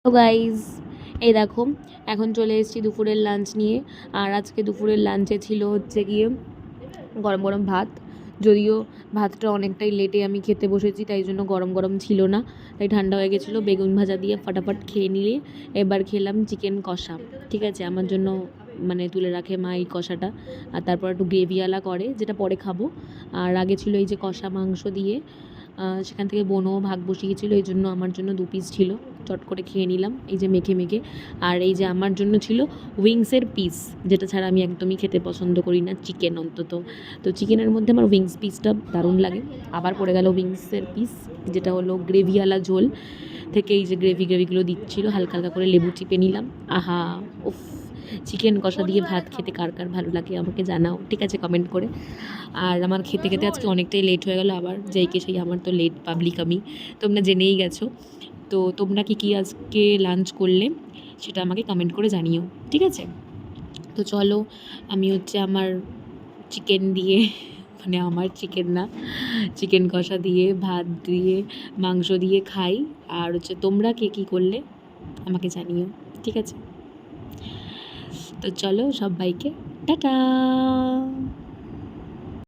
তো গাইজ, এই দেখো এখন চলে এসেছি দুপুরের লাঞ্চ নিয়ে। আর আজকে দুপুরের লাঞ্চে ছিল হচ্ছে গিয়ে গরম গরম ভাত। যদিও ভাতটা অনেকটাই লেটে আমি খেতে বসেছি, তাই জন্য গরম গরম ছিল না, তাই ঠান্ডা হয়ে গেছিলো। বেগুন ভাজা দিয়ে ফাটাফাট খেয়ে নিয়ে এবার খেলাম চিকেন কষা। ঠিক আছে, আমার জন্য মানে তুলে রাখে মা এই কষাটা, আর তারপর একটু গ্রেভিওয়ালা করে, যেটা পরে খাবো। আর আগে ছিল এই যে কষা মাংস দিয়ে, সেখান থেকে বোনও ভাগ বসিয়েছিল, এই জন্য আমার জন্য 2 পিস ছিল। চট করে খেয়ে নিলাম এই যে মেখে মেখে। আর এই যে আমার জন্য ছিল উইংসের পিস, যেটা ছাড়া আমি একদমই খেতে পছন্দ করি না চিকেন অন্তত। তো চিকেনের মধ্যে আমার উইংস পিসটা দারুণ লাগে। আবার পড়ে গেল উইংসের পিস, যেটা হলো গ্রেভিওয়ালা ঝোল থেকে এই যে গ্রেভিগুলো দিচ্ছিলো, হালকা হালকা করে লেবু চিপে নিলাম। আহা, উফ! চিকেন কষা দিয়ে ভাত খেতে কার কার ভালো লাগে আমাকে জানাও, ঠিক আছে, কমেন্ট করে। আর আমার খেতে খেতে আজকে অনেকটাই লেট হয়ে গেল, আবার যেই কে সেই আমার তো লেট পাবলিক আমি, তোমরা জেনেই গেছো। তো তোমরা কি আজকে লাঞ্চ করলে সেটা আমাকে কমেন্ট করে জানিও, ঠিক আছে। তো চলো, আমি হচ্ছে আমার চিকেন দিয়ে মানে আমার চিকেন না, চিকেন কষা দিয়ে, ভাত দিয়ে, মাংস দিয়ে খাই। আর হচ্ছে তোমরা কে কী করলে আমাকে জানিও, ঠিক আছে। তো চলো, সবাইকে টাটা।